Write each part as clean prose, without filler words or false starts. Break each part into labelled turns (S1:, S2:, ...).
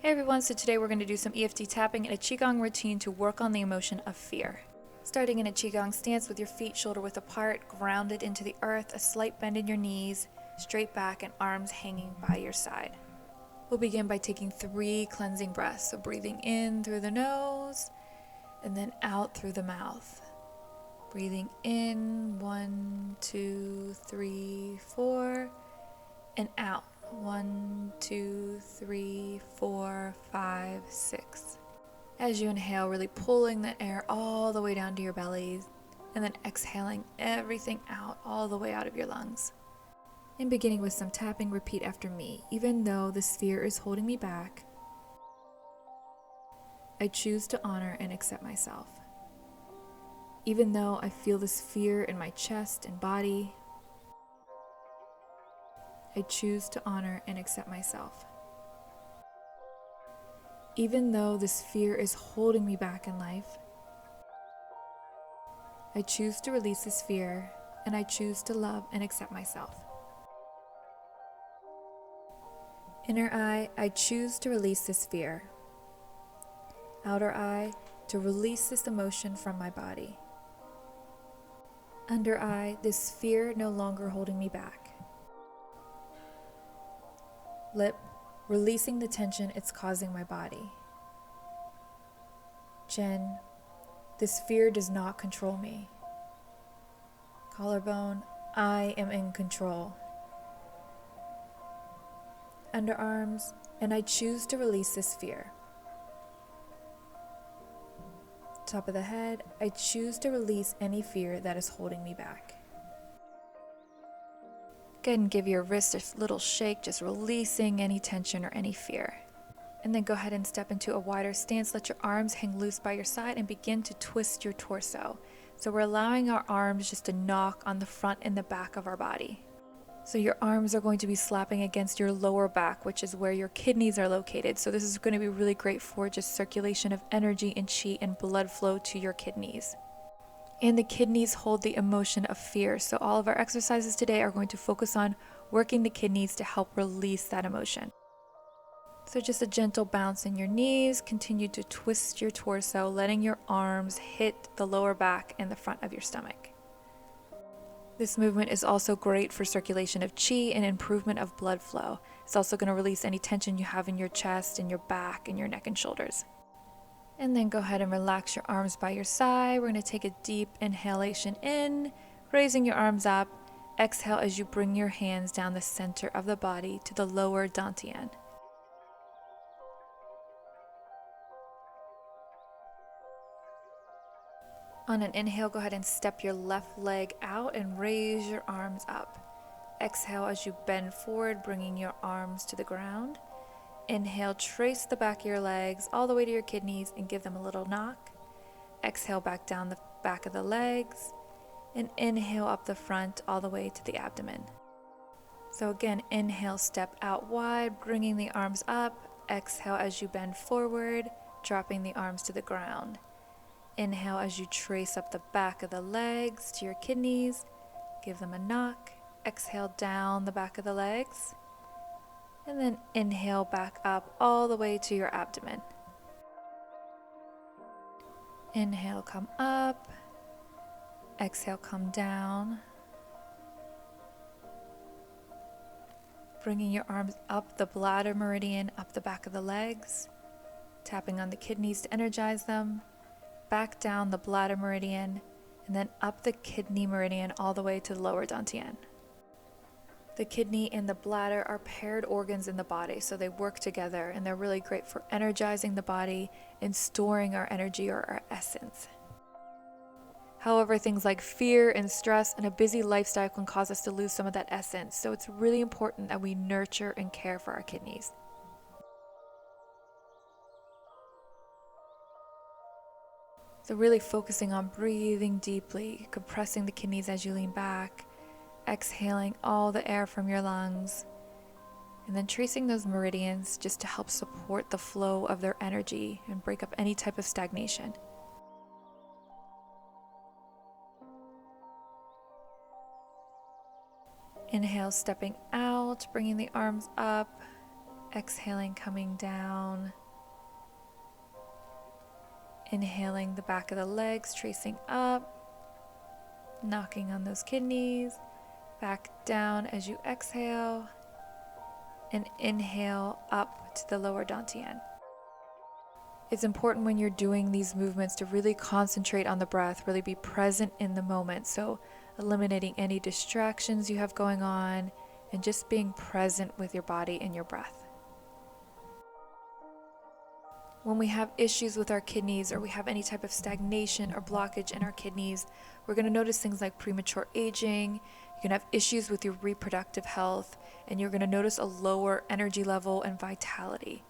S1: Hey everyone, so today we're going to do some EFT tapping and a Qigong routine to work on the emotion of fear. Starting in a Qigong stance with your feet shoulder width apart, grounded into the earth, a slight bend in your knees, straight back and arms hanging by your side. We'll begin by taking 3 cleansing breaths, so breathing in through the nose and then out through the mouth. Breathing in, 1, 2, 3, 4, and out. 1, 2, 3, 4, 5, 6. As you inhale, really pulling the air all the way down to your belly, and then exhaling everything out all the way out of your lungs. And beginning with some tapping, repeat after me. Even though this fear is holding me back, I choose to honor and accept myself. Even though I feel this fear in my chest and body, I choose to honor and accept myself. Even though this fear is holding me back in life, I choose to release this fear and I choose to love and accept myself. Inner eye, I choose to release this fear. Outer eye, to release this emotion from my body. Under eye, this fear no longer holding me back. Lip, releasing the tension it's causing my body. Chin, this fear does not control me. Collarbone, I am in control. Underarms, and I choose to release this fear. Top of the head, I choose to release any fear that is holding me back. Go ahead and give your wrist a little shake, just releasing any tension or any fear. And then go ahead and step into a wider stance. Let your arms hang loose by your side and begin to twist your torso. So we're allowing our arms just to knock on the front and the back of our body. So your arms are going to be slapping against your lower back, which is where your kidneys are located. So this is going to be really great for just circulation of energy and qi and blood flow to your kidneys. And the kidneys hold the emotion of fear. So all of our exercises today are going to focus on working the kidneys to help release that emotion. So just a gentle bounce in your knees, continue to twist your torso, letting your arms hit the lower back and the front of your stomach. This movement is also great for circulation of qi and improvement of blood flow. It's also going to release any tension you have in your chest and your back and your neck and shoulders. And then go ahead and relax your arms by your side. We're going to take a deep inhalation in, raising your arms up. Exhale as you bring your hands down the center of the body to the lower dantian. On an inhale, go ahead and step your left leg out and raise your arms up. Exhale as you bend forward, bringing your arms to the ground. Inhale, trace the back of your legs all the way to your kidneys and give them a little knock. Exhale back down the back of the legs and inhale up the front all the way to the abdomen. So again, inhale, step out wide, bringing the arms up. Exhale as you bend forward, dropping the arms to the ground. Inhale as you trace up the back of the legs to your kidneys, give them a knock. Exhale down the back of the legs. And then inhale back up all the way to your abdomen. Inhale, come up. Exhale, come down. Bringing your arms up the bladder meridian, up the back of the legs. Tapping on the kidneys to energize them. Back down the bladder meridian. And then up the kidney meridian all the way to the lower dantian. The kidney and the bladder are paired organs in the body, so they work together and they're really great for energizing the body and storing our energy or our essence. However, things like fear and stress and a busy lifestyle can cause us to lose some of that essence, so it's really important that we nurture and care for our kidneys. So really focusing on breathing deeply, compressing the kidneys as you lean back, exhaling all the air from your lungs, and then tracing those meridians just to help support the flow of their energy and break up any type of stagnation. Inhale, stepping out, bringing the arms up. Exhaling, coming down. Inhaling the back of the legs, tracing up, knocking on those kidneys. Back down as you exhale, and inhale up to the lower dantian. It's important when you're doing these movements to really concentrate on the breath, really be present in the moment. So eliminating any distractions you have going on and just being present with your body and your breath. When we have issues with our kidneys, or we have any type of stagnation or blockage in our kidneys, we're going to notice things like premature aging. You can have issues with your reproductive health, and you're going to notice a lower energy level and vitality.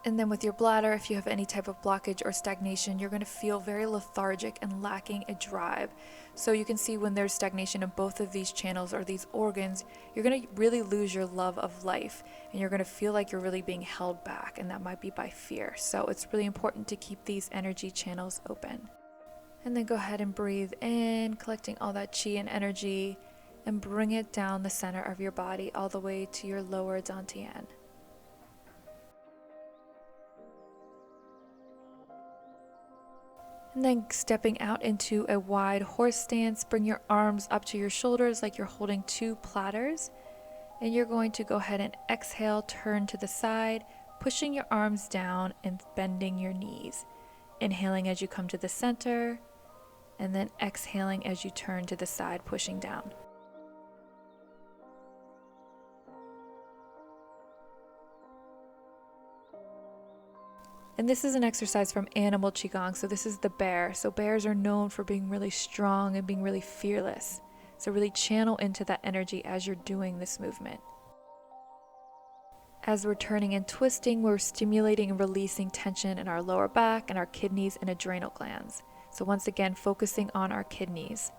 S1: And then with your bladder, if you have any type of blockage or stagnation, you're going to feel very lethargic and lacking a drive. So you can see when there's stagnation in both of these channels or these organs, you're going to really lose your love of life, and you're going to feel like you're really being held back, and that might be by fear. So it's really important to keep these energy channels open. And then go ahead and breathe in, collecting all that chi and energy, and bring it down the center of your body all the way to your lower dantian. And then stepping out into a wide horse stance, bring your arms up to your shoulders like you're holding two platters. And you're going to go ahead and exhale, turn to the side, pushing your arms down and bending your knees. Inhaling as you come to the center, and then exhaling as you turn to the side, pushing down. And this is an exercise from animal Qigong, so this is the bear. So bears are known for being really strong and being really fearless. So really channel into that energy as you're doing this movement. As we're turning and twisting, we're stimulating and releasing tension in our lower back and our kidneys and adrenal glands. So once again, focusing on our kidneys.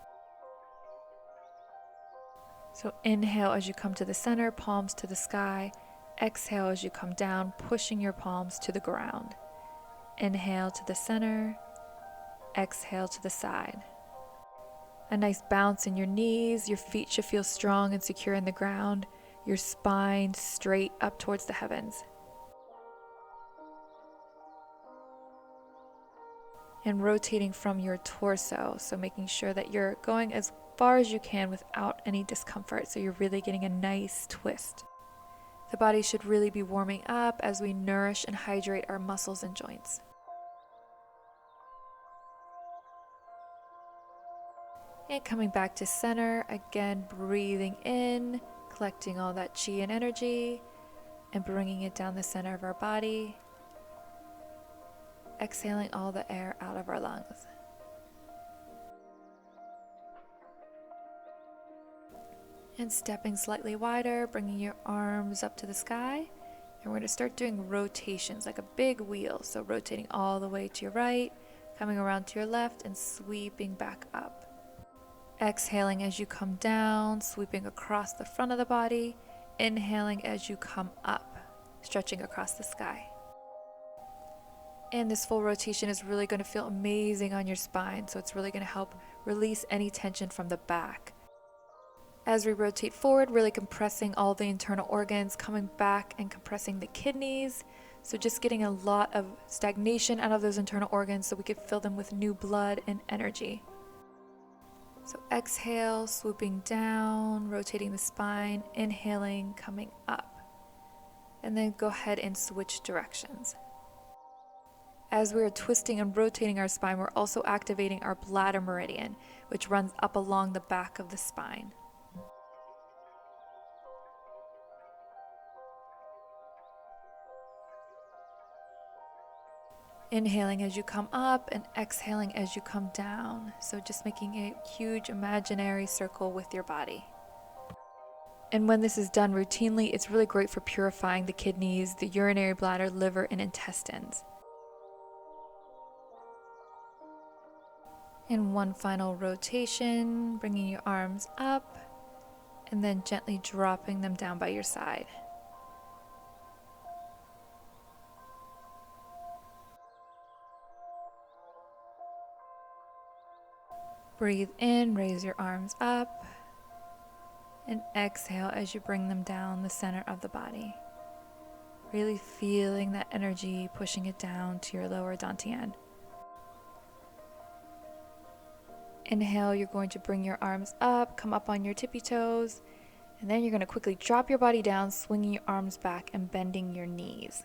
S1: So inhale as you come to the center, palms to the sky. Exhale as you come down, pushing your palms to the ground. Inhale to the center, exhale to the side. A nice bounce in your knees, your feet should feel strong and secure in the ground, your spine straight up towards the heavens. And rotating from your torso, so making sure that you're going as far as you can without any discomfort, so you're really getting a nice twist. The body should really be warming up as we nourish and hydrate our muscles and joints. And coming back to center, again breathing in, collecting all that chi and energy, and bringing it down the center of our body. Exhaling all the air out of our lungs. And stepping slightly wider, bringing your arms up to the sky. And we're going to start doing rotations like a big wheel. So rotating all the way to your right, coming around to your left, and sweeping back up. Exhaling as you come down, sweeping across the front of the body. Inhaling as you come up, stretching across the sky. And this full rotation is really going to feel amazing on your spine. So it's really going to help release any tension from the back. As we rotate forward, really compressing all the internal organs, coming back and compressing the kidneys. So just getting a lot of stagnation out of those internal organs so we could fill them with new blood and energy. So exhale, swooping down, rotating the spine, inhaling, coming up. And then go ahead and switch directions. As we are twisting and rotating our spine, we're also activating our bladder meridian, which runs up along the back of the spine. Inhaling as you come up and exhaling as you come down. So just making a huge imaginary circle with your body. And when this is done routinely, it's really great for purifying the kidneys, the urinary bladder, liver, and intestines. And one final rotation, bringing your arms up and then gently dropping them down by your side. Breathe in, raise your arms up, and exhale as you bring them down the center of the body. Really feeling that energy, pushing it down to your lower dantian. Inhale, you're going to bring your arms up, come up on your tippy toes, and then you're going to quickly drop your body down, swinging your arms back and bending your knees.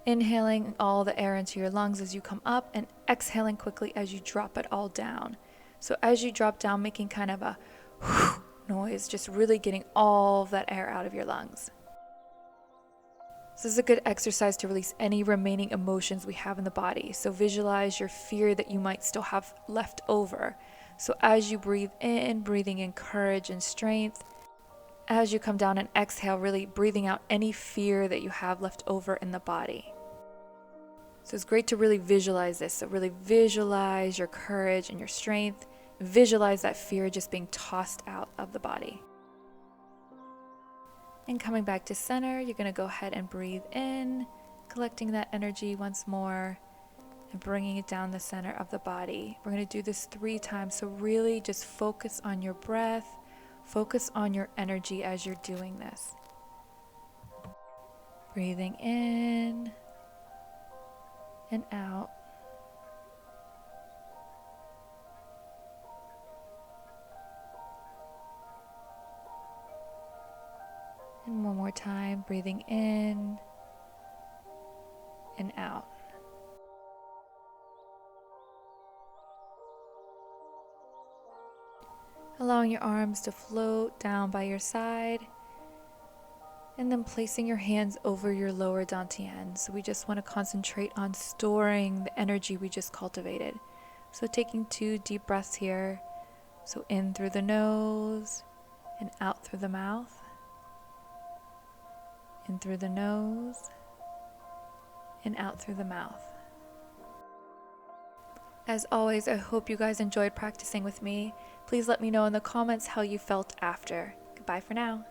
S1: Inhaling all the air into your lungs as you come up, and exhaling quickly as you drop it all down. So as you drop down, making kind of a noise, just really getting all of that air out of your lungs. This is a good exercise to release any remaining emotions we have in the body. So visualize your fear that you might still have left over. So as you breathe in, breathing in courage and strength. As you come down and exhale, really breathing out any fear that you have left over in the body. So it's great to really visualize this. So really visualize your courage and your strength. Visualize that fear just being tossed out of the body. And coming back to center, you're going to go ahead and breathe in, collecting that energy once more and bringing it down the center of the body. We're going to do this 3 times. So really just focus on your breath, focus on your energy as you're doing this. Breathing in and out. And one more time, breathing in and out. Allowing your arms to float down by your side, and then placing your hands over your lower dantian. So we just want to concentrate on storing the energy we just cultivated. So taking 2 deep breaths here. So in through the nose and out through the mouth. In through the nose and out through the mouth. As always, I hope you guys enjoyed practicing with me. Please let me know in the comments how you felt after. Goodbye for now.